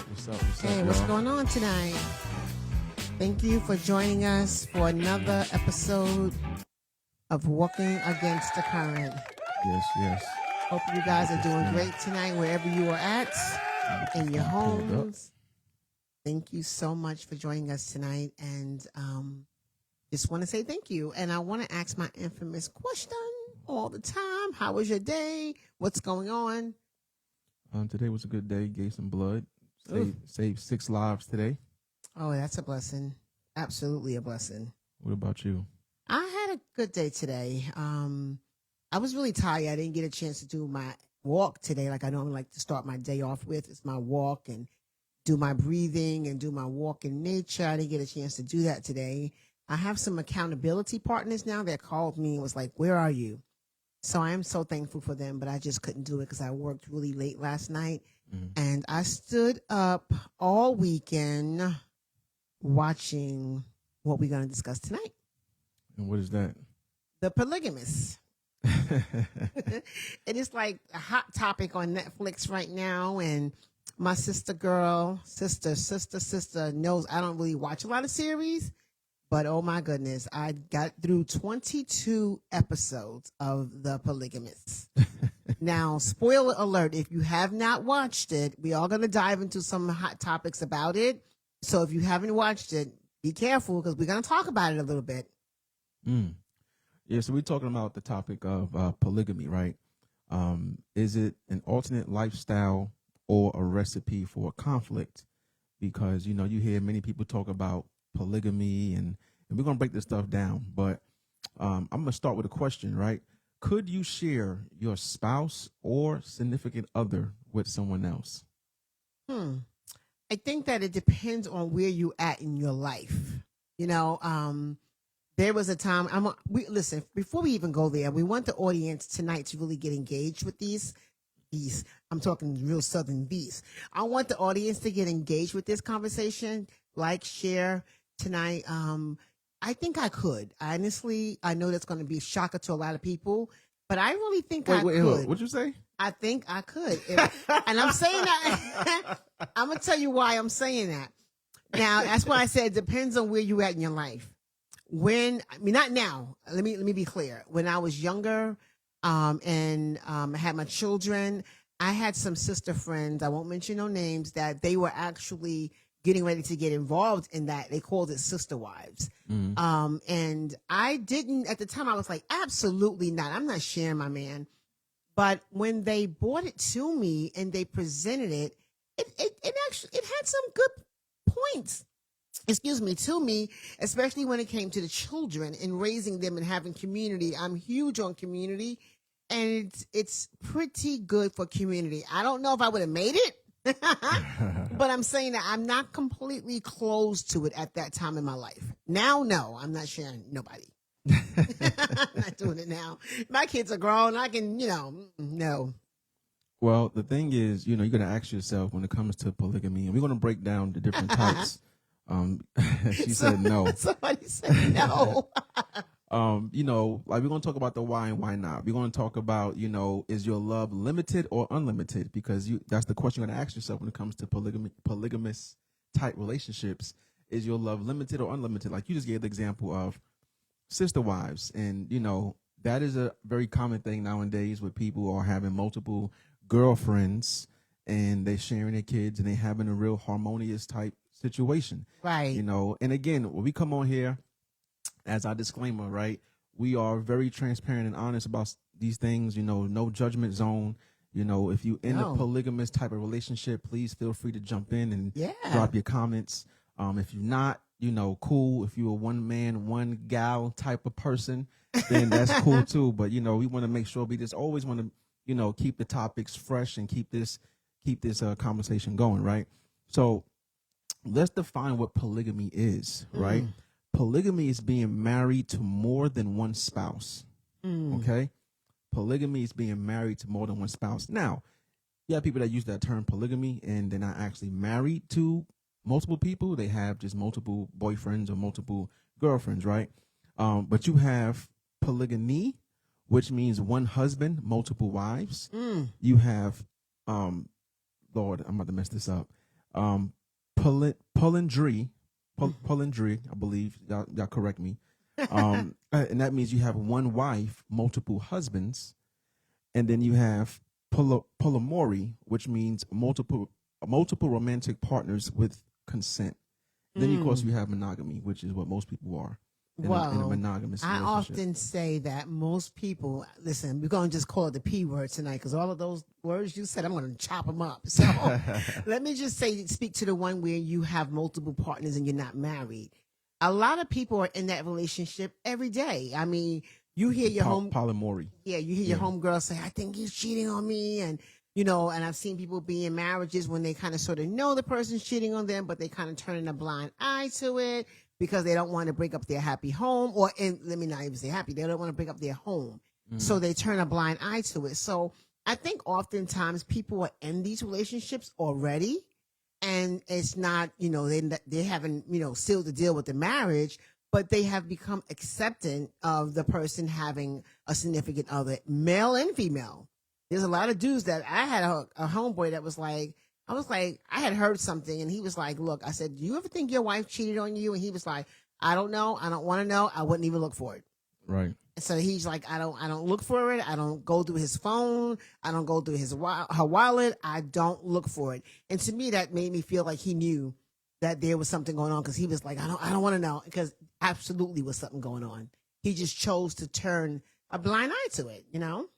What's up, Hey, what's y'all? going on tonight? Thank you for joining us for another episode of Walking Against the Current. Yes. Hope you guys are doing great tonight wherever you are at, in your homes. Thank you so much for joining us tonight. And just want to say thank you. And I want to ask my infamous question all the time. How was your day? What's going on? Today was a good day. Gave some blood. Oof. Saved 6 lives today. Oh, that's a blessing. Absolutely a blessing. What about you? I had a good day today. I was really tired. I didn't get a chance to do my walk today like I normally like to start my day off with. It's my walk and do my breathing and do my walk in nature. I didn't get a chance to do that today. I have some accountability partners now that called me and was like, "Where are you?" So I am so thankful for them, but I just couldn't do it because I worked really late last night. And I stood up all weekend watching what we're going to discuss tonight. And what is that? The Polygamous. It is like a hot topic on Netflix right now. And my sister knows I don't really watch a lot of series. But oh my goodness, I got through 22 episodes of The Polygamous. Now, spoiler alert, if you have not watched it, we are going to dive into some hot topics about it. So if you haven't watched it, be careful because we're going to talk about it a little bit. Yeah, so we're talking about the topic of polygamy, right? Is it an alternate lifestyle or a recipe for conflict? Because, you hear many people talk about polygamy, and we're going to break this stuff down. But I'm going to start with a question, right? Could you share your spouse or significant other with someone else? I think that it depends on where you at in your life. There was a time listen, before we even go there, we want the audience tonight to really get engaged with these. I'm talking real Southern these. I want the audience to get engaged with this conversation, like, share tonight. I think I could. Honestly, I know that's going to be a shocker to a lot of people, but I really think I could. What'd you say? I think I could. And I'm saying that. I'm going to tell you why I'm saying that. Now, that's why I said it depends on where you at in your life. Not now. Let me be clear. When I was younger, and I had my children, I had some sister friends, I won't mention no names, that they were actually getting ready to get involved in that. They called it sister wives. And I didn't, at the time I was like, absolutely not. I'm not sharing my man. But when they brought it to me and they presented it, it had some good points, to me, especially when it came to the children and raising them and having community. I'm huge on community, and it's pretty good for community. I don't know if I would have made it, but I'm saying that I'm not completely closed to it at that time in my life. Now, no, I'm not sharing nobody. I'm not doing it now. My kids are grown. I can, no. Well, the thing is, you're going to ask yourself when it comes to polygamy, and we're going to break down the different types. She said no. Somebody said no. Like we're going to talk about the why and why not. We're going to talk about, is your love limited or unlimited? Because that's the question you're going to ask yourself when it comes to polygamous type relationships. Is your love limited or unlimited? Like you just gave the example of sister wives. And, that is a very common thing nowadays where people are having multiple girlfriends and they're sharing their kids and they're having a real harmonious type situation. Right. And again, when we come on here, as our disclaimer, right, we are very transparent and honest about these things, no judgment zone. If you in a polygamous type of relationship, please feel free to jump in and drop your comments. If you're not, cool. If you're a one man, one gal type of person, then that's cool too. But, we want to make sure we just always want to, keep the topics fresh and keep this conversation going. Right. So let's define what polygamy is, right? Polygamy is being married to more than one spouse. Okay. Polygamy is being married to more than one spouse. Now, you have people that use that term polygamy and they're not actually married to multiple people. They have just multiple boyfriends or multiple girlfriends, right? But you have polygamy, which means one husband, multiple wives. You have, Lord, I'm about to mess this up. Polindry, polindry, I believe. Y'all correct me. And that means you have one wife, multiple husbands, and then you have polyamory, which means multiple romantic partners with consent. Then, of course, you have monogamy, which is what most people are in a monogamous relationship. I often say that most people, listen, we're going to just call it the P word tonight because all of those words you said, I'm going to chop them up. So let me just speak to the one where you have multiple partners and you're not married. A lot of people are in that relationship every day. I mean, you hear your polyamory. Yeah, you hear your homegirl say, I think he's cheating on me. And, you know, and I've seen people be in marriages when they kind of sort of know the person's cheating on them, but they kind of turn a blind eye to it because they don't want to break up their happy home, let me not even say happy. They don't want to break up their home. So they turn a blind eye to it. So I think oftentimes people are in these relationships already, and it's not, you know, they haven't, you know, sealed the deal with the marriage, but they have become accepting of the person having a significant other, male and female. There's a lot of dudes that I had a homeboy that was like, I had heard something, and he was like, look, I said, do you ever think your wife cheated on you? And he was like, I don't know. I don't want to know. I wouldn't even look for it. Right. So he's like, I don't look for it. I don't go through his phone. I don't go through her wallet. I don't look for it. And to me, that made me feel like he knew that there was something going on, because he was like, I don't want to know, because absolutely was something going on. He just chose to turn a blind eye to it, you know?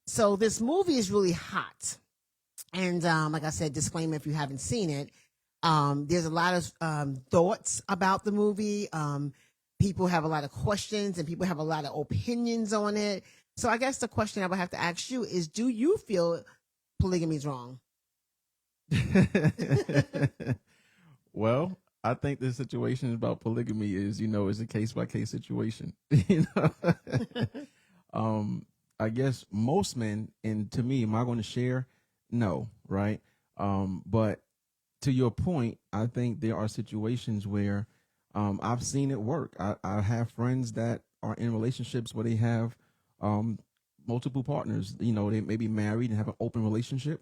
So this movie is really hot. And like I said, disclaimer if you haven't seen it, there's a lot of thoughts about the movie. People have a lot of questions and people have a lot of opinions on it. So I guess the question I would have to ask you is, do you feel polygamy is wrong? Well, I think the situation about polygamy is, you know, is a case by case situation. I guess most men, and to me, am I going to share? No, right? But to your point, I think there are situations where I've seen it work. I have friends that are in relationships where they have multiple partners. You know, they may be married and have an open relationship,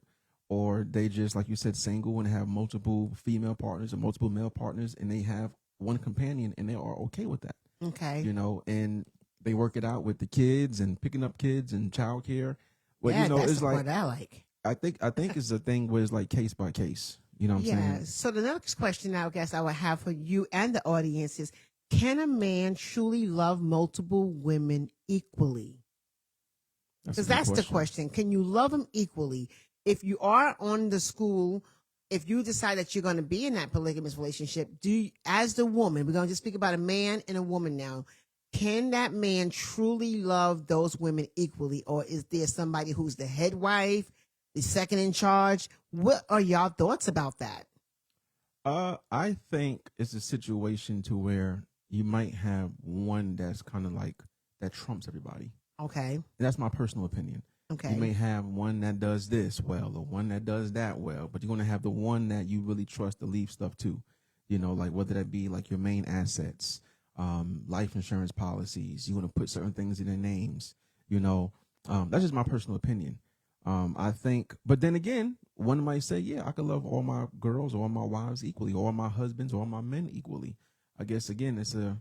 or they just, like you said, single and have multiple female partners or multiple male partners, and they have one companion, and they are okay with that. Okay. You know, and they work it out with the kids and picking up kids and childcare. But yeah, you know, that's it's what I like. I think it's a thing where it's like case by case. You know what I'm saying? So the next question I guess I would have for you and the audience is, can a man truly love multiple women equally? Because that's the question. Can you love them equally? If you are on the school, if you decide that you're going to be in that polygamous relationship, as the woman, we're going to just speak about a man and a woman now, can that man truly love those women equally? Or is there somebody who's the head wife, the second in charge? What are y'all thoughts about that? I think it's a situation to where you might have one that's kind of like that trumps everybody. Okay. And that's my personal opinion. Okay. You may have one that does this well or one that does that well, but you're going to have the one that you really trust to leave stuff to, you know, like whether that be like your main assets, life insurance policies. You want to put certain things in their names, you know. That's just my personal opinion. I think, but then again, one might say, yeah, I could love all my girls or all my wives equally, or all my husbands or all my men equally. I guess, again, it's a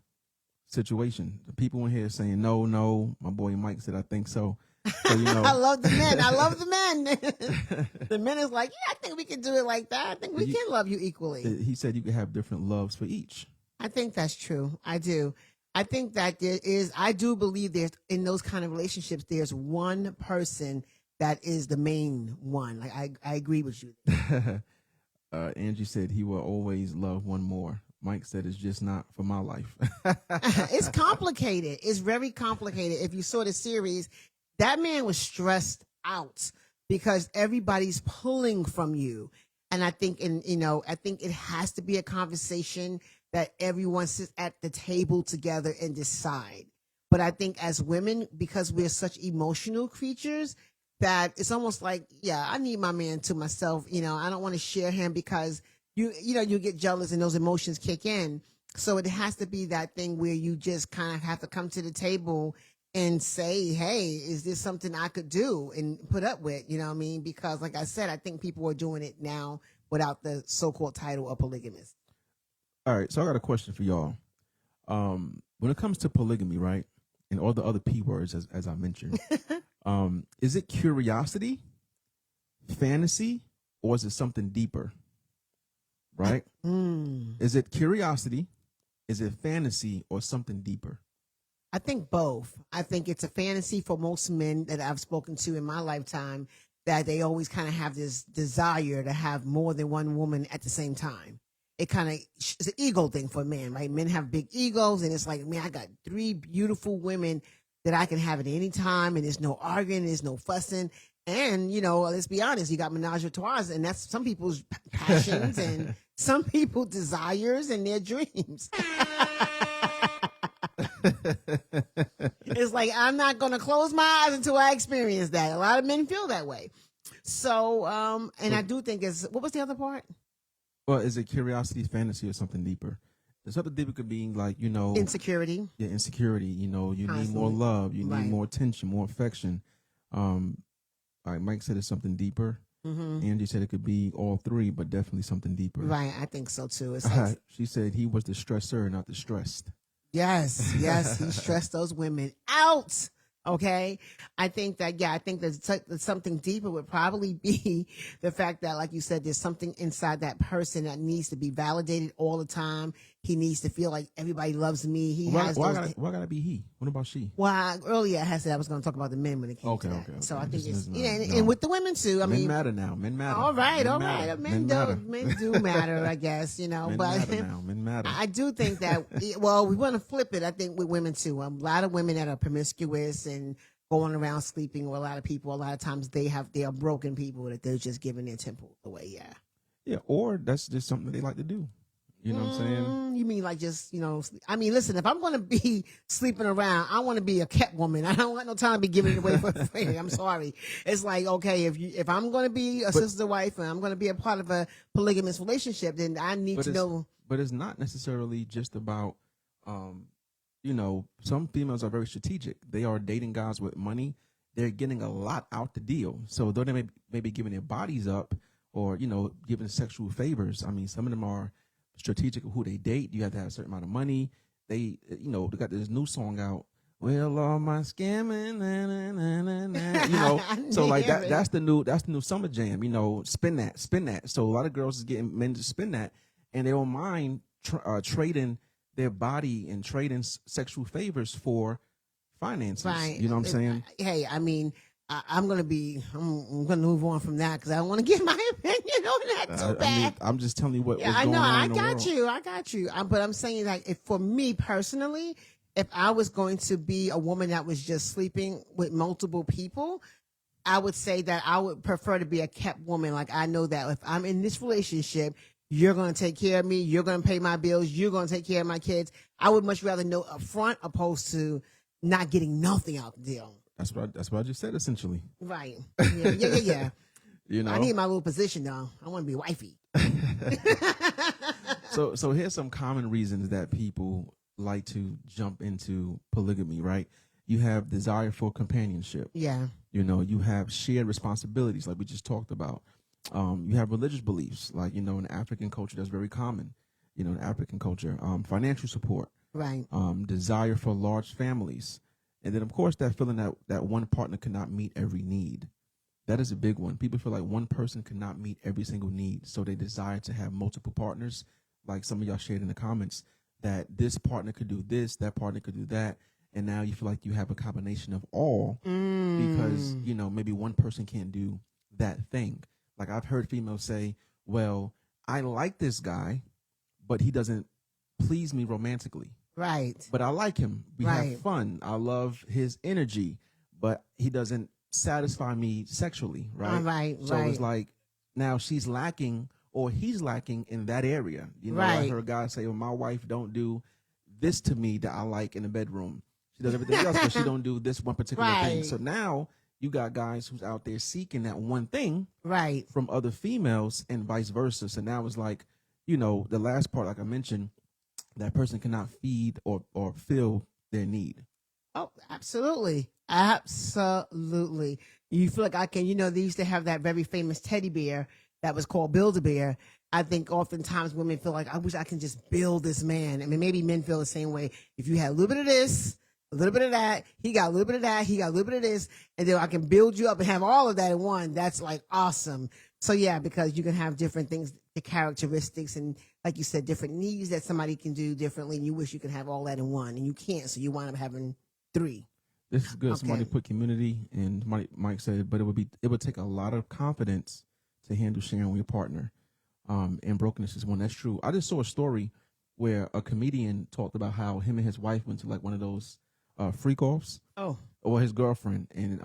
situation. The people in here saying, no, my boy Mike said, I think so. So, you know. I love the men. The men is like, yeah, I think we can do it like that. I think we can love you equally. He said you could have different loves for each. I think that's true. I do. I think that I do believe there's, in those kind of relationships, there's one person that is the main one. Like I agree with you. Angie said he will always love one more. Mike said it's just not for my life. It's complicated. It's very complicated. If you saw the series, that man was stressed out because everybody's pulling from you. And I think, I think it has to be a conversation that everyone sits at the table together and decide. But I think as women, because we're such emotional creatures, that it's almost like, yeah, I need my man to myself. You know, I don't want to share him because you get jealous and those emotions kick in. So it has to be that thing where you just kind of have to come to the table and say, hey, is this something I could do and put up with? You know what I mean? Because like I said, I think people are doing it now without the so-called title of polygamist. All right, so I got a question for y'all. When it comes to polygamy, right, and all the other P words as I mentioned, is it curiosity, fantasy, or is it something deeper? Right? Is it curiosity? Is it fantasy or something deeper? I think both. I think it's a fantasy for most men that I've spoken to in my lifetime, that they always kind of have this desire to have more than one woman at the same time. It kind of it's an ego thing for men, right? Men have big egos, and it's like, man, I got 3 beautiful women that I can have at any time, and there's no arguing, there's no fussing. And, you know, let's be honest, you got menage a trois, and that's some people's passions and some people's desires and their dreams. It's like, I'm not going to close my eyes until I experience that. A lot of men feel that way. So, and I do think what was the other part? Well, is it curiosity, fantasy, or something deeper? Something deeper could be like, you know, Insecurity. Yeah, insecurity. You know, you Constantly. need more love. You Right. need more attention, more affection. All right, Mike said it's something deeper. Angie said it could be all 3, but definitely something deeper. Right, I think so too. It's like, She said he was the stressor, not the stressed. yes, he stressed those women out. Okay. I think that something deeper would probably be the fact that, like you said, there's something inside that person that needs to be validated all the time. He needs to feel like everybody loves me. Why gotta be he? What about she? Well, earlier I said I was going to talk about the men when it came to that. Okay. So I think Just- and with the women too. I Men mean, matter now. Men matter. all right. Men matter. Men do matter, I guess, you know, Men but matter now. Men matter. I do think that, well, we want to flip it, I think, with women too. A lot of women that are promiscuous and going around sleeping with a lot of people, a lot of times they are broken people that they're just giving their temple away. Yeah. Yeah, or that's just something they like to do. You know what I'm saying? You mean like just, you know, I mean, listen, if I'm going to be sleeping around, I want to be a kept woman. I don't want no time to be giving it away for free. I'm sorry. It's like, okay, if I'm going to be a sister wife and I'm going to be a part of a polygamous relationship, then I need to know. But it's not necessarily just about, you know, some females are very strategic. They are dating guys with money. They're getting a lot out the deal. So though they may be giving their bodies up or, you know, giving sexual favors, I mean, some of them are strategic of who they date. You have to have a certain amount of money. They, you know, they got this new song out. Well, all my scamming, na, na, na, na, you know. So like that's the new summer jam. You know, spin that. So a lot of girls is getting men to spin that, and they don't mind trading their body and trading sexual favors for finances. Right. You know what I'm saying? Hey, I mean, I'm gonna move on from that because I don't want to give my opinion on that too bad. I mean, I'm just telling you what. Yeah, what's I going know. on I in the got world. you. But I'm saying, like, if for me personally, if I was going to be a woman that was just sleeping with multiple people, I would say that I would prefer to be a kept woman. Like, I know that if I'm in this relationship, you're going to take care of me. You're going to pay my bills. You're going to take care of my kids. I would much rather know up front opposed to not getting nothing out the deal. That's what I just said, essentially. Right. Yeah. You know, I need my little position though. I want to be wifey. So here's some common reasons that people like to jump into polygamy, right? You have desire for companionship. Yeah. You know, you have shared responsibilities, like we just talked about. You have religious beliefs, like, you know, in African culture, that's very common. You know, in African culture, financial support, Right. Desire for large families, and then of course that feeling that one partner cannot meet every need. That is a big one. People feel like one person cannot meet every single need, so they desire to have multiple partners. Like some of y'all shared in the comments, that this partner could do this, that partner could do that, and now you feel like you have a combination of all because, you know, maybe one person can't do that thing. Like I've heard females say, well, I like this guy, but he doesn't please me romantically. Right. But I like him. We Right. have fun. I love his energy, but he doesn't satisfy me sexually, right? Right. So it's like now she's lacking or he's lacking in that area. You know, I Right. heard a guy say, well, my wife don't do this to me that I like in the bedroom. She does everything else, but she don't do this one particular thing. Right. So now you got guys who's out there seeking that one thing Right. from other females and vice versa. So now it's like, you know, the last part, like I mentioned, that person cannot feed or fill their need. Oh, absolutely. Absolutely. You feel like I can, you know, they used to have that very famous teddy bear that was called Build-A-Bear. I think oftentimes women feel like, I wish I can just build this man. I mean, maybe men feel the same way. If you had a little bit of this, a little bit of that, he got a little bit of that, he got a little bit of this, and then I can build you up and have all of that in one. That's like awesome. So yeah, because you can have different things, the characteristics, and like you said, different needs that somebody can do differently, and you wish you could have all that in one, and you can't, so you wind up having 3. This is good. Okay. Somebody put community, and Mike said, but it would take a lot of confidence to handle sharing with your partner. And brokenness is one. That's true. I just saw a story where a comedian talked about how him and his wife went to like one of those freak offs. Oh. Or his girlfriend. And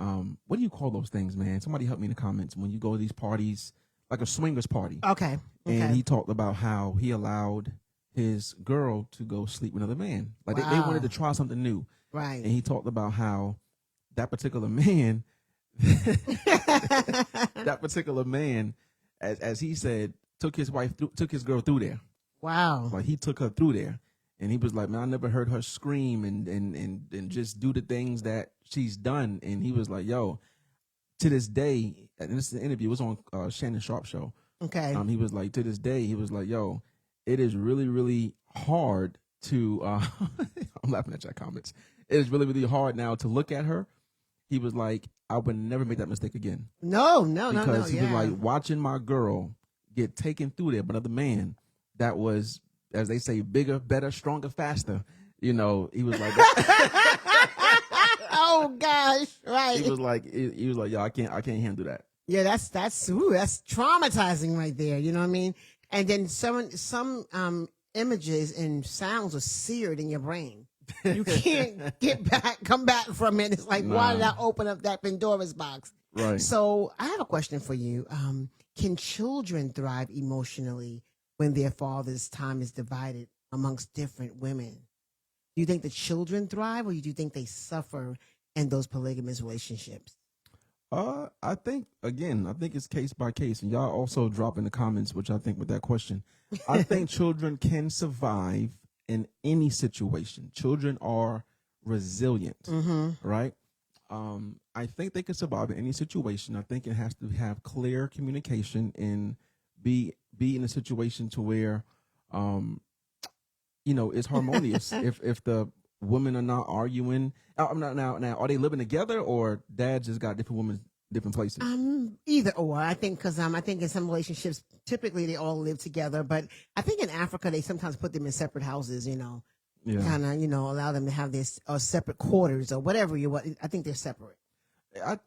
what do you call those things, man? Somebody help me in the comments. When you go to these parties, like a swingers party. Okay. And he talked about how he allowed his girl to go sleep with another man. Like they wanted to try something new. Right. And he talked about how that particular man, as he said, took his girl through there. Wow. Like he took her through there. And he was like, man, I never heard her scream and just do the things that she's done. And he was like, yo, to this day, and this is an interview, it was on Shannon Sharp show. Okay. He was like, to this day, he was like, yo, it is really, really hard to, I'm laughing at your comments. It is really, really hard now to look at her. He was like, I would never make that mistake again. No. Because he was like, watching my girl get taken through there by another man that was, as they say, bigger, better, stronger, faster. You know, he was like, oh gosh, right. He was like, yo, I can't handle that. Yeah, that's traumatizing right there. You know what I mean? And then some images and sounds are seared in your brain. You can't come back from it. It's like, why did I open up that Pandora's box? Right. So I have a question for you. Can children thrive emotionally when their father's time is divided amongst different women? Do you think the children thrive, or do you think they suffer in those polygamous relationships? I think it's case by case, and y'all also drop in the comments, which I think with that question, I think children can survive in any situation. Children are resilient, right? I think they can survive in any situation. I think it has to have clear communication and be in a situation to where, it's harmonious. if the women are not arguing, now are they living together, or dad just got different women, different places? Either or. I think because I think in some relationships typically they all live together, but I think in Africa they sometimes put them in separate houses. Kind of allow them to have this separate quarters or whatever you want. I think they're separate. I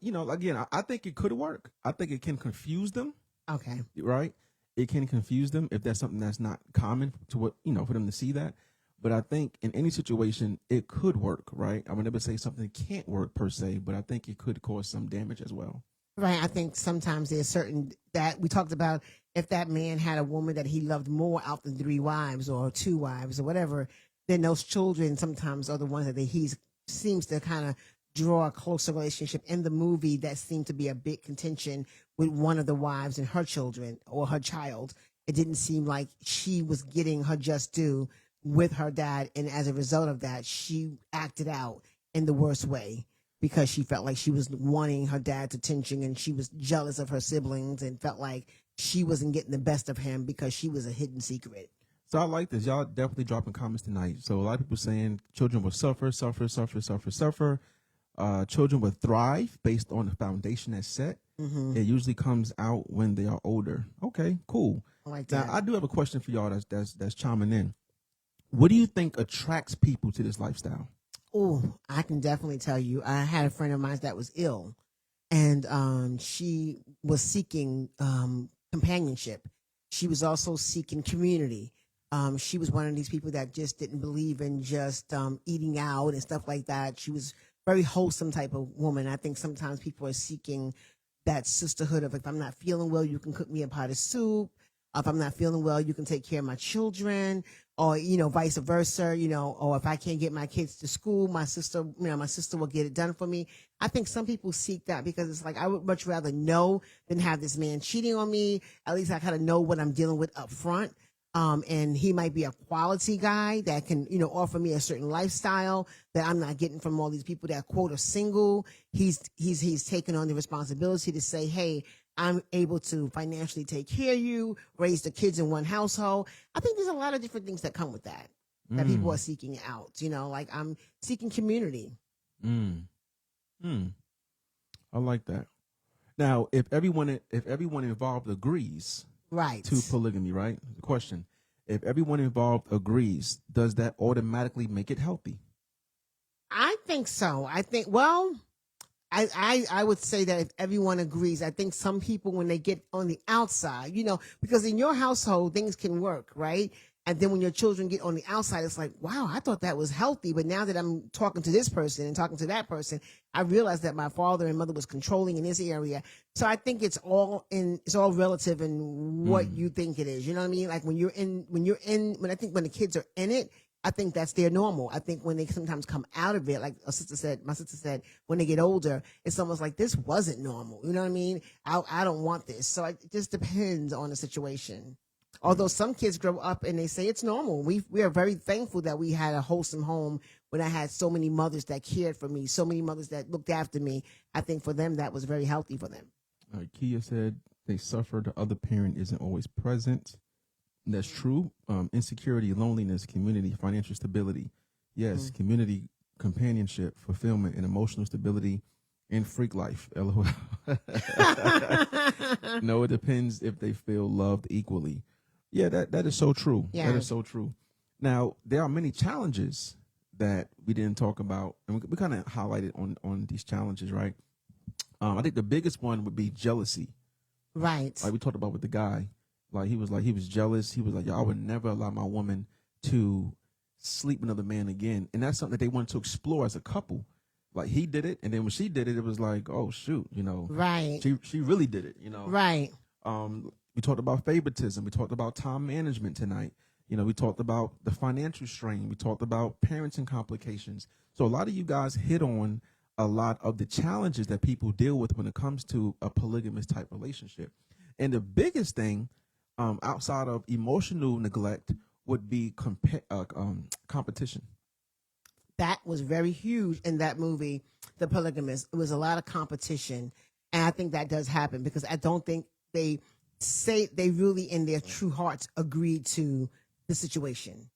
think it could work. I think it can confuse them. Okay. Right. It can confuse them if that's something that's not common to what, for them to see that. But I think in any situation, it could work, right? I would never say something can't work per se, but I think it could cause some damage as well. Right. I think sometimes there's certain that we talked about, if that man had a woman that he loved more out than 3 wives or 2 wives or whatever, then those children sometimes are the ones that he seems to kind of draw a closer relationship. In the movie, that seemed to be a big contention with one of the wives and her children or her child. It didn't seem like she was getting her just due with her dad, and as a result of that, she acted out in the worst way because she felt like she was wanting her dad's attention, and she was jealous of her siblings and felt like she wasn't getting the best of him because she was a hidden secret. So I like this. Y'all definitely dropping comments tonight. So a lot of people saying children will suffer. Children will thrive based on the foundation that's set. Mm-hmm. It usually comes out when they are older. Okay, cool. I like that. Now I do have a question for y'all that's chiming in. What do you think attracts people to this lifestyle? Oh, I can definitely tell you. I had a friend of mine that was ill, and she was seeking companionship. She was also seeking community. She was one of these people that just didn't believe in just eating out and stuff like that. She was very wholesome type of woman. I think sometimes people are seeking that sisterhood of, if I'm not feeling well, you can cook me a pot of soup. If I'm not feeling well, you can take care of my children, or, vice versa, or if I can't get my kids to school, my sister will get it done for me. I think some people seek that because it's like, I would much rather know than have this man cheating on me. At least I kind of know what I'm dealing with up front. And he might be a quality guy that can, offer me a certain lifestyle that I'm not getting from all these people that quote are single. He's taken on the responsibility to say, hey, I'm able to financially take care of you, raise the kids in one household. I think there's a lot of different things that come with that people are seeking out. You know, like I'm seeking community. I like that. Now, if everyone involved agrees Right. to polygamy, right? The question: if everyone involved agrees, does that automatically make it healthy? I think so. I think, well, I would say that if everyone agrees, I think some people, when they get on the outside, you know, because in your household, things can work, right? And then when your children get on the outside, it's like, wow, I thought that was healthy. But now that I'm talking to this person and talking to that person, I realized that my father and mother was controlling in this area. So I think it's all relative in what you think it is. You know what I mean? Like when I think when the kids are in it, I think that's their normal. I think when they sometimes come out of it, like my sister said, when they get older, it's almost like this wasn't normal. You know what I mean? I don't want this. So it just depends on the situation. Although some kids grow up and they say it's normal. We are very thankful that we had a wholesome home when I had so many mothers that cared for me, so many mothers that looked after me. I think for them, that was very healthy for them. Kia said they suffer. The other parent isn't always present. That's true. Insecurity, loneliness, community, financial stability. Yes, community, companionship, fulfillment, and emotional stability, and freak life. LOL. No, it depends if they feel loved equally. Yeah, that is so true. Yeah. That is so true. Now, there are many challenges that we didn't talk about, and we kind of highlighted on these challenges, right? I think the biggest one would be jealousy. Right. Like we talked about with the guy. He was jealous. He was like, yo, I would never allow my woman to sleep with another man again. And that's something that they wanted to explore as a couple. Like he did it, and then when she did it, it was like, oh shoot, you know. Right. She really did it, you know. Right. We talked about favoritism. We talked about time management tonight. You know, we talked about the financial strain. We talked about parenting complications. So a lot of you guys hit on a lot of the challenges that people deal with when it comes to a polygamous type relationship. And the biggest thing outside of emotional neglect would be competition. That was very huge in that movie, The Polygamist. It was a lot of competition. And I think that does happen because I don't think they really in their true hearts agreed to the situation.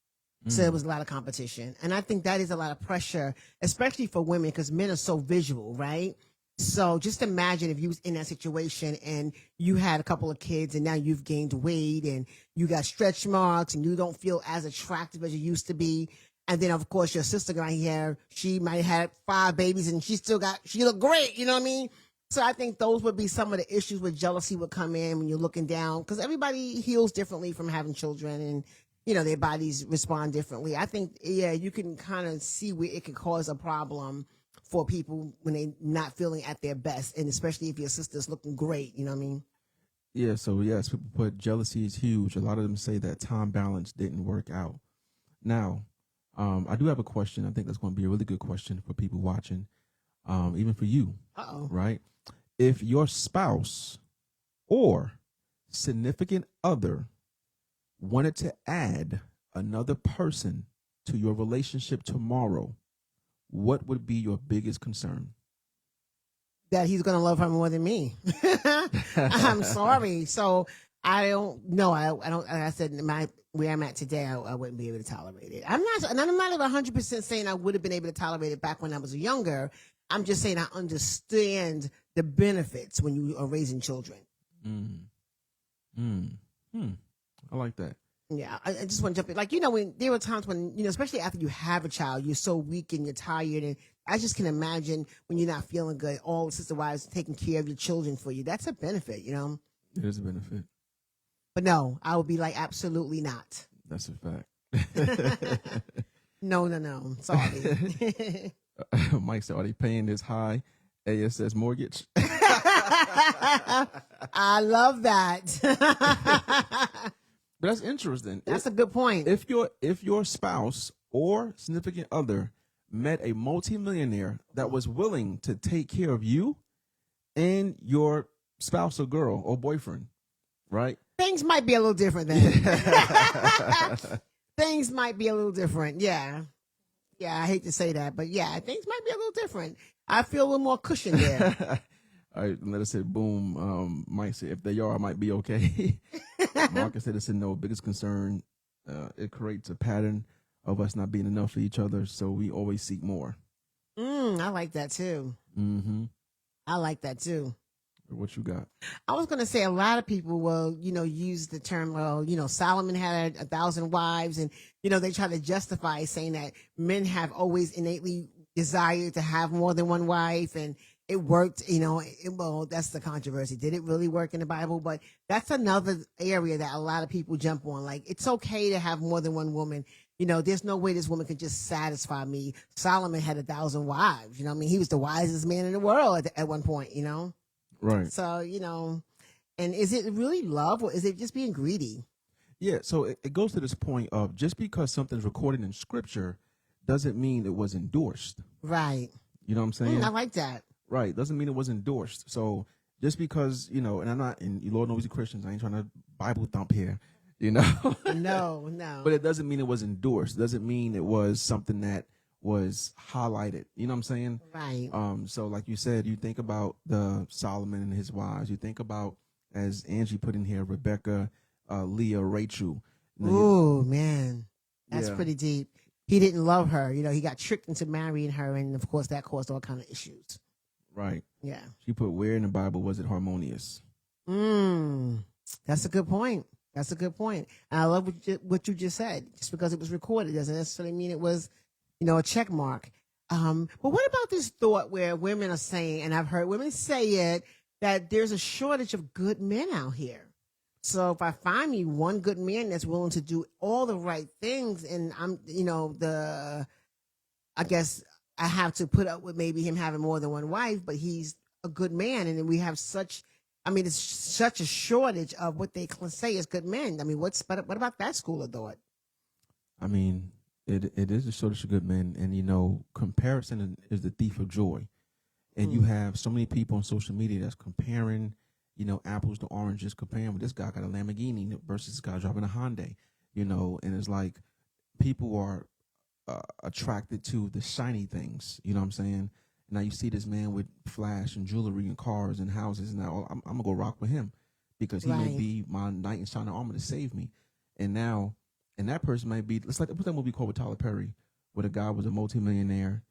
So there was a lot of competition. And I think that is a lot of pressure, especially for women, because men are so visual, right? So just imagine if you was in that situation and you had a couple of kids and now you've gained weight and you got stretch marks and you don't feel as attractive as you used to be. And then, of course, your sister right here, she might have had 5 babies and she looked great. You know what I mean? So I think those would be some of the issues where jealousy would come in when you're looking down, because everybody heals differently from having children and, you know, their bodies respond differently. I think, yeah, you can kind of see where it can cause a problem for people when they're not feeling at their best, and especially if your sister's looking great, you know what I mean? Yeah, so yes, people put jealousy is huge. A lot of them say that time balance didn't work out. Now, I do have a question. I think that's going to be a really good question for people watching, even for you. Uh-oh. Right? If your spouse or significant other wanted to add another person to your relationship tomorrow, what would be your biggest concern? That he's going to love her more than me. I'm sorry. So I don't know. I don't, like I said, where I'm at today, I wouldn't be able to tolerate it. I'm not even 100% saying I would have been able to tolerate it back when I was younger. I'm just saying I understand the benefits when you are raising children. I like that. Yeah, I just want to jump in. Like, you know, when there were times when, you know, especially after you have a child, you're so weak and you're tired. And I just can imagine when you're not feeling good, all the sister wives taking care of your children for you. That's a benefit, you know? It is a benefit. But no, I would be like, absolutely not. That's a fact. No. Sorry. Mike said, are they paying this high ASS mortgage? I love that. But that's interesting. That's a good point. If your spouse or significant other met a multimillionaire that was willing to take care of you and your spouse or girl or boyfriend, right? Things might be a little different then. Things might be a little different. Yeah. Yeah, I hate to say that, but yeah, things might be a little different. I feel a little more cushion there. All right, let us say boom. Mike said, if they are, I might be okay. Marcus said, no, biggest concern, it creates a pattern of us not being enough for each other, so we always seek more. I like that too. Mm-hmm. I like that too. What you got? I was going to say a lot of people will, use the term, well, Solomon had 1,000 wives, and, they try to justify saying that men have always innately desired to have more than one wife, and it worked, well, that's the controversy. Did it really work in the Bible? But that's another area that a lot of people jump on. Like, it's okay to have more than one woman. There's no way this woman could just satisfy me. Solomon had 1,000 wives. He was the wisest man in the world at one point, Right. So, and is it really love, or is it just being greedy? Yeah, so it goes to this point of just because something's recorded in scripture doesn't mean it was endorsed. Right. You know what I'm saying? I like that. Right. Doesn't mean it was endorsed. So just because, and I'm not, and Lord knows you Christians, I ain't trying to Bible thump here, No. But it doesn't mean it was endorsed. It doesn't mean it was something that was highlighted. You know what I'm saying? Right. So like you said, you think about the Solomon and his wives. You think about, as Angie put in here, Rebecca, Leah, Rachel. Oh man, that's pretty deep. He didn't love her. He got tricked into marrying her, and of course that caused all kind of issues. Right. Yeah. She put, where in the Bible was it harmonious? That's a good point. That's a good point. And I love what you just said. Just because it was recorded doesn't necessarily mean it was, a check mark. But what about this thought where women are saying, and I've heard women say it, that there's a shortage of good men out here. So if I find me one good man that's willing to do all the right things, and I'm, I guess I have to put up with maybe him having more than one wife, but he's a good man. And then we have it's such a shortage of what they say is good men. I mean, what about that school of thought? I mean, it is a shortage of good men, and comparison is the thief of joy. And you have so many people on social media that's comparing, apples to oranges, comparing with this guy got a Lamborghini versus this guy driving a Hyundai, and it's like people are attracted to the shiny things. You know what I'm saying? Now you see this man with flash and jewelry and cars and houses, and now I'm gonna go rock with him because he may be my knight in shining armor to save me. And that person might be, it's like, what's that movie called with Tyler Perry, where the guy was a multimillionaire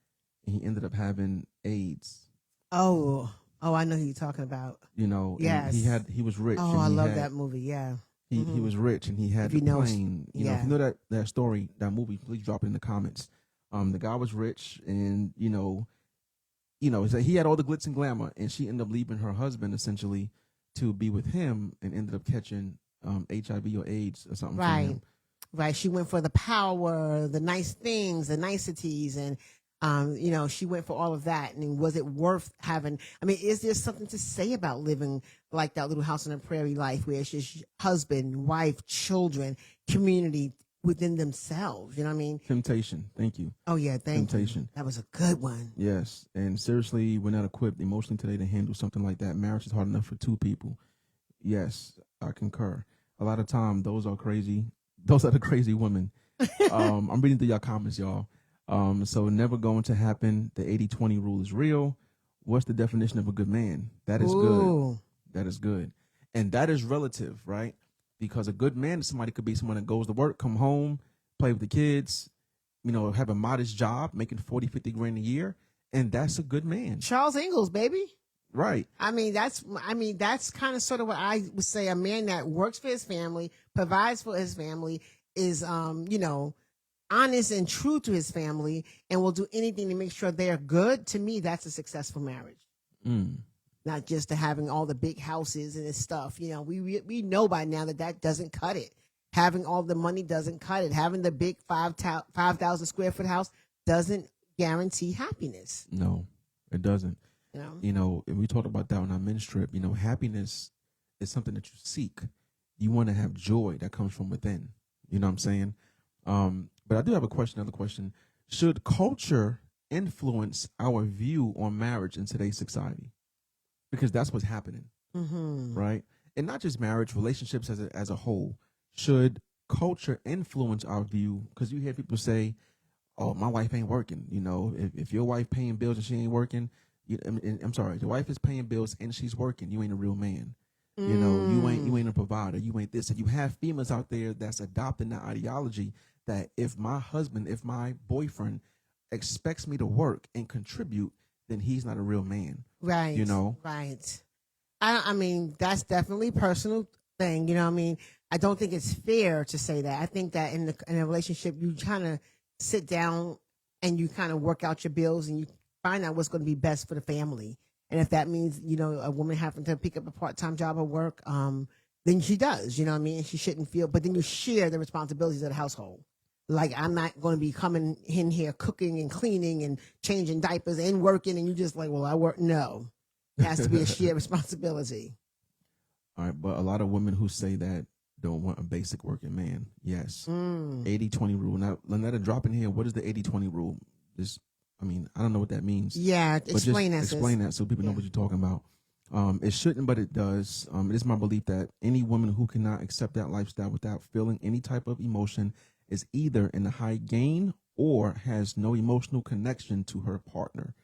and he ended up having AIDS. Oh, I know who you're talking about. Yes. He was rich. Oh, I love that movie. Yeah. He was rich and he had the plane. If you know that story, that movie, please drop it in the comments. The guy was rich, and it's like he had all the glitz and glamour, and she ended up leaving her husband essentially to be with him, and ended up catching HIV or AIDS or something. Right. From him. Right. She went for the power, the nice things, the niceties, and she went for all of that. And was it worth having? I mean, is there something to say about living like that Little House on the Prairie life, where it's just husband, wife, children, community within themselves? You know what I mean? Temptation. Thank you. Oh yeah, Temptation. You. That was a good one. Yes, and seriously, we're not equipped emotionally today to handle something like that. Marriage is hard enough for two people. Yes, I concur. A lot of time, those are crazy. Those are the crazy women. I'm reading through your comments, y'all. So never going to happen. The 80-20 rule is real. What's the definition of a good man? That is good. That is good. And that is relative, right? Because a good man, somebody could be someone that goes to work, come home, play with the kids, have a modest job, making 40, 50 grand a year. And that's a good man. Charles Ingalls, baby. Right. That's kind of sort of what I would say. A man that works for his family, provides for his family, is, honest and true to his family, and will do anything to make sure they're good. To me, that's a successful marriage. Not just to having all the big houses and this stuff. We know by now that doesn't cut it. Having all the money doesn't cut it. Having the big 5,000 square foot house doesn't guarantee happiness. No, it doesn't. And we talked about that on our men's trip. Happiness is something that you seek. You want to have joy that comes from within. You know what I'm saying? But I do have another question. Should culture influence our view on marriage in today's society? Because that's what's happening, right? And not just marriage, relationships as a whole. Should culture influence our view? Because you hear people say, "Oh, my wife ain't working." If your wife paying bills and she ain't working, I'm sorry, the wife is paying bills and she's working. You ain't a real man. You know, you ain't a provider. You ain't this. And you have females out there that's adopting that ideology that if my boyfriend expects me to work and contribute, then he's not a real man. Right. You know? Right. I mean, that's definitely a personal thing. You know what I mean? I don't think it's fair to say that. I think that in a relationship, you kind of sit down and you kind of work out your bills and you find out what's going to be best for the family. And if that means, you know, a woman having to pick up a part-time job or work, then she does, you know what I mean? And she shouldn't feel, but then you share the responsibilities of the household. Like, I'm not going to be coming in here cooking and cleaning and changing diapers and working. And you just like, well, I work. No, it has to be a shared responsibility. All right. But a lot of women who say that don't want a basic working man. Yes. 80-20 rule. Now, Lynetta, drop in here. What is the 80-20 rule? I don't know what that means. Yeah, explain that. Explain that so people know what you're talking about. It shouldn't, but it does. It is my belief that any woman who cannot accept that lifestyle without feeling any type of emotion is either in a high gain or has no emotional connection to her partner.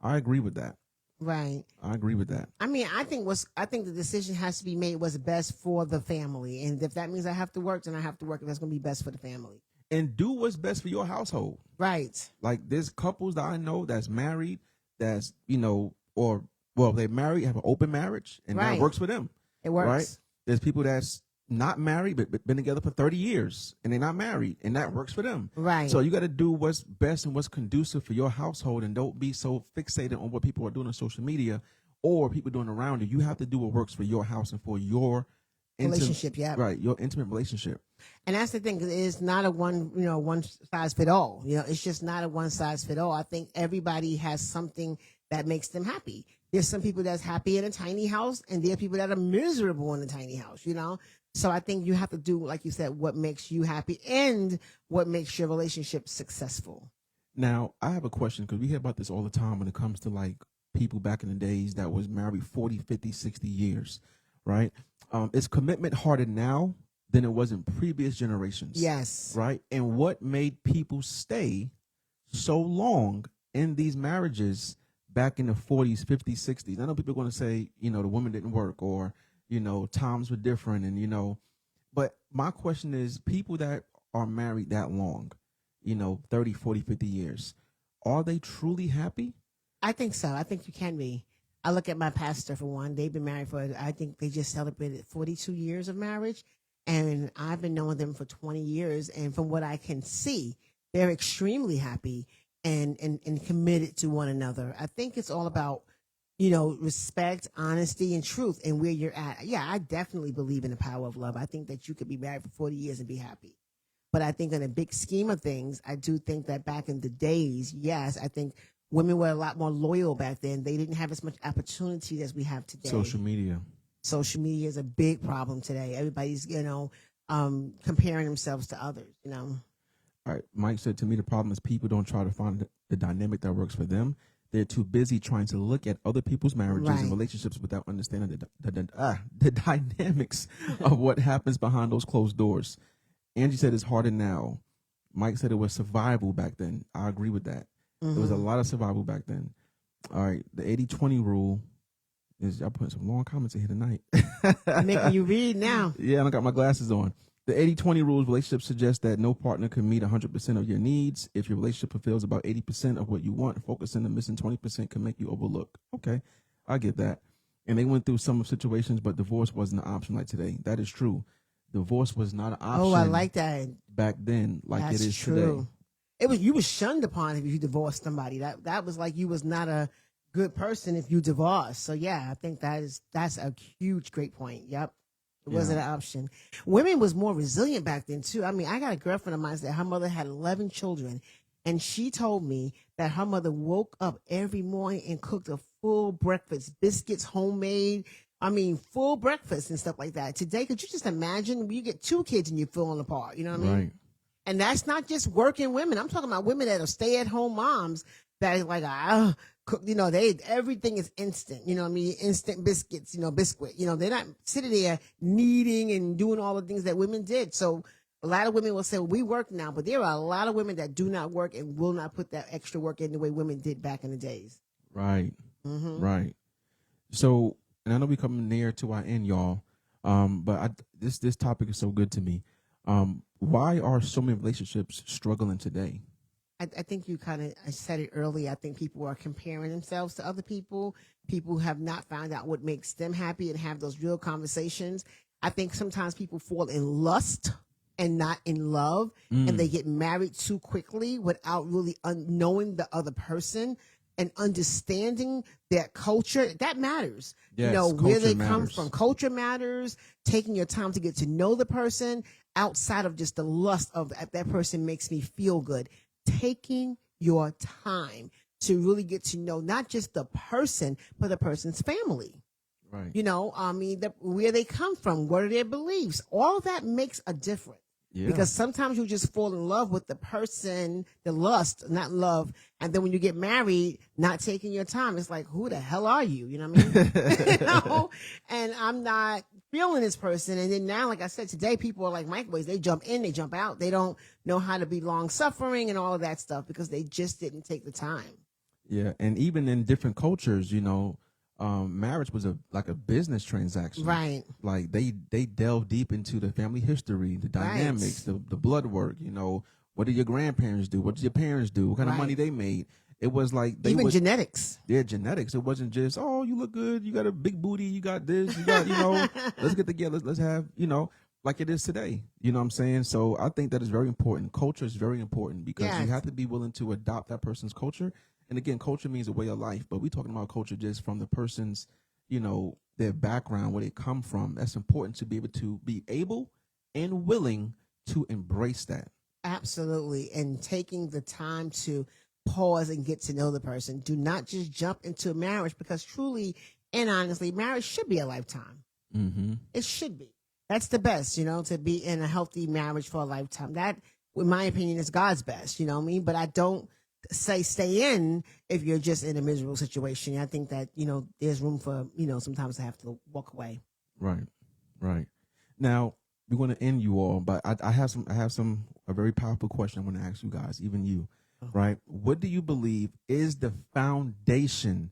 I agree with that. Right. I agree with that. I mean, I think the decision has to be made what's best for the family. And if that means I have to work, then I have to work if that's going to be best for the family. And do what's best for your household. Right. Like, there's couples that I know that's married, that's, they married, have an open marriage, and that works for them. It works. Right? There's people that's not married, but been together for 30 years, and they're not married, and that works for them. Right. So you got to do what's best and what's conducive for your household, and don't be so fixated on what people are doing on social media or people doing around you. You have to do what works for your house and for your relationship. Yeah. Right. Your intimate relationship. And that's the thing. It's not a one size fit all. It's just not a one size fit all. I think everybody has something that makes them happy. There's some people that's happy in a tiny house, and there are people that are miserable in a tiny house, So I think you have to do, like you said, what makes you happy and what makes your relationship successful. Now, I have a question, because we hear about this all the time when it comes to like people back in the days that was married 40, 50, 60 years, right? Is commitment harder now than it was in previous generations? Yes. Right? And what made people stay so long in these marriages back in the 40s, 50s, 60s? I know people are going to say, the woman didn't work, or, times were different, and, but my question is, people that are married that long, 30, 40, 50 years, are they truly happy? I think so. I think you can be. I look at my pastor, for one. They've been married I think they just celebrated 42 years of marriage. And I've been knowing them for 20 years. And from what I can see, they're extremely happy and committed to one another. I think it's all about, respect, honesty, and truth, and where you're at. Yeah, I definitely believe in the power of love. I think that you could be married for 40 years and be happy. But I think in a big scheme of things, I do think that back in the days, yes, I think women were a lot more loyal back then. They didn't have as much opportunity as we have today. Social media is a big problem today. Everybody's, comparing themselves to others, All right. Mike said, to me, the problem is people don't try to find the dynamic that works for them. They're too busy trying to look at other people's marriages and relationships without understanding the dynamics of what happens behind those closed doors. Angie said it's harder now. Mike said it was survival back then. I agree with that. Mm-hmm. There was a lot of survival back then. All right. The 80-20 rule is, y'all putting some long comments in here tonight. Making you read now. Yeah, I got my glasses on. The 80-20 rules, relationships suggest that no partner can meet 100% of your needs. If your relationship fulfills about 80% of what you want, focusing on the missing 20% can make you overlook. Okay, I get that. And they went through some situations, but divorce wasn't an option like today. That is true. Divorce was not an option. Oh, I like that. Back then, like That's it is true. today. You was shunned upon if you divorced somebody. That was like you was not a good person if you divorced. So yeah, I think that's a huge, great point. Yep. It wasn't an option. Women was more resilient back then too. I mean, I got a girlfriend of mine that her mother had 11 children, and she told me that her mother woke up every morning and cooked a full breakfast, biscuits, homemade. I mean, full breakfast and stuff like that. Today, could you just imagine you get 2 kids and you're falling apart? You know what I mean? Right. And that's not just working women. I'm talking about women that are stay-at-home moms that are like, everything is instant. You know what I mean? Instant biscuits, biscuit. They're not sitting there kneading and doing all the things that women did. So a lot of women will say, well, we work now, but there are a lot of women that do not work and will not put that extra work in the way women did back in the days. Right. Right. So, and I know we're coming near to our end, y'all. This topic is so good to me. Why are so many relationships struggling today? I think you kind of said it earlier. I think people are comparing themselves to other people. People have not found out what makes them happy and have those real conversations. I think sometimes people fall in lust and not in love, and they get married too quickly without really knowing the other person and understanding their culture. That matters. Yes, where they culture come matters. from. Culture matters. Taking your time to get to know the person outside of just the lust of that person makes me feel good. Taking your time to really get to know not just the person, but the person's family. Right. Where they come from, what are their beliefs? All that makes a difference. Yeah. Because sometimes you just fall in love with the person, the lust, not love. And then when you get married, not taking your time, it's like, who the hell are you? You know what I mean? And I'm not feeling this person. And then now, like I said, today people are like microwaves. They jump in, they jump out. They don't know how to be long suffering and all of that stuff because they just didn't take the time. Yeah. And even in different cultures, marriage was like a business transaction. Right. Like they delve deep into the family history, the dynamics, the blood work. What did your grandparents do? What did your parents do? What kind of money they made? It was like genetics. Yeah, genetics. It wasn't just, oh, you look good, you got a big booty, you got this, you got, let's get together, let's have, like it is today. You know what I'm saying? So I think that is very important. Culture is very important because you have to be willing to adopt that person's culture. And again, culture means a way of life, but we're talking about culture just from the person's, their background, where they come from. That's important to be able and willing to embrace that. Absolutely. And taking the time to pause and get to know the person. Do not just jump into marriage because truly and honestly, marriage should be a lifetime. Mm-hmm. It should be. That's the best, to be in a healthy marriage for a lifetime. That, in my opinion, is God's best, you know what I mean? But I don't say stay in if you're just in a miserable situation. I think that, there's room for, sometimes to have to walk away. Right. Right. Now, we're going to end you all, but I have a very powerful question I want to ask you guys, even you, right? What do you believe is the foundation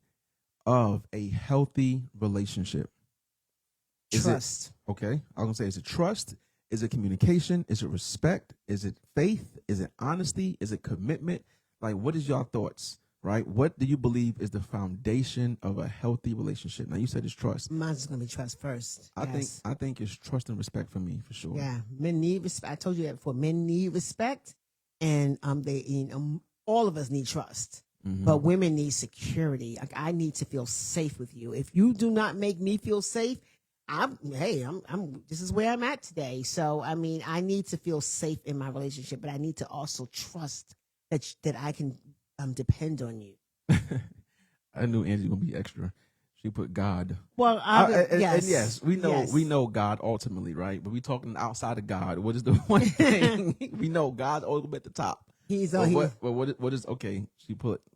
of a healthy relationship? Trust. Okay. I was going to say, is it trust? Is it communication? Is it respect? Is it faith? Is it honesty? Is it commitment? Like, what is your thoughts, right? What do you believe is the foundation of a healthy relationship? Now, you said it's trust. Mine's going to be trust first. I think it's trust and respect for me, for sure. Yeah. Men need respect. I told you that before. Men need respect, and all of us need trust. Mm-hmm. But women need security. Like, I need to feel safe with you. If you do not make me feel safe, I'm this is where I'm at today. So, I need to feel safe in my relationship, but I need to also trust that I can depend on you. I knew Angie was gonna be extra. She put God. Well, yes, we know God ultimately, right? But we talking outside of God. What is the one thing we know? God ultimately at the top. What is okay?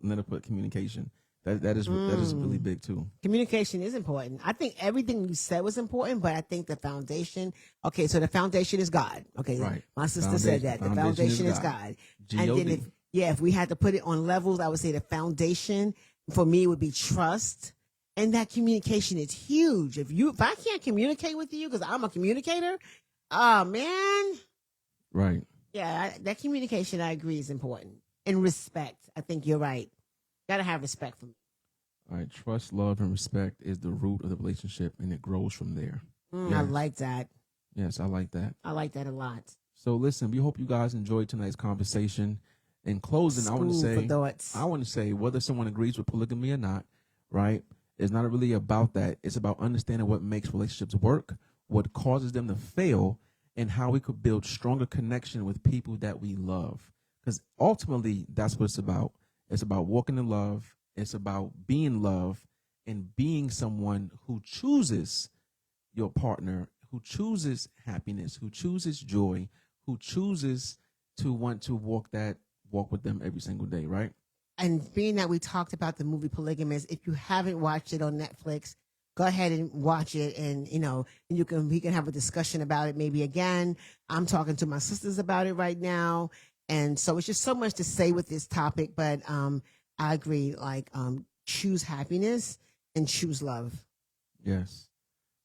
Linda put communication. That is really big too. Communication is important. I think everything you said was important, but I think the foundation. Okay, so the foundation is God. Okay, right. My sister said that the foundation is God. G-O-D. And then if we had to put it on levels, I would say the foundation for me would be trust, and that communication is huge. If I can't communicate with you because I'm a communicator, oh man, right? Yeah, that communication I agree is important, and respect. I think you're right. Gotta have respect for me. All right, trust, love, and respect is the root of the relationship, and it grows from there. Yes. I like that. Yes, I like that. I like that a lot. So listen, we hope you guys enjoyed tonight's conversation. In closing, I want to say whether someone agrees with polygamy or not, right? It's not really about that. It's about understanding what makes relationships work, what causes them to fail, and how we could build stronger connection with people that we love. Because ultimately, that's what it's about. It's about walking in love. It's about being love and being someone who chooses your partner, who chooses happiness, who chooses joy, who chooses to want to walk with them every single day, right? And being that we talked about the movie Polygamous, if you haven't watched it on Netflix, go ahead and watch it, and we can have a discussion about it maybe again. I'm talking to my sisters about it right now. And so it's just so much to say with this topic, but I agree. Like, choose happiness and choose love. Yes.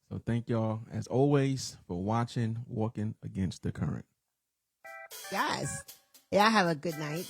So thank y'all, as always, for watching Walking Against the Current. Guys, yeah, have a good night.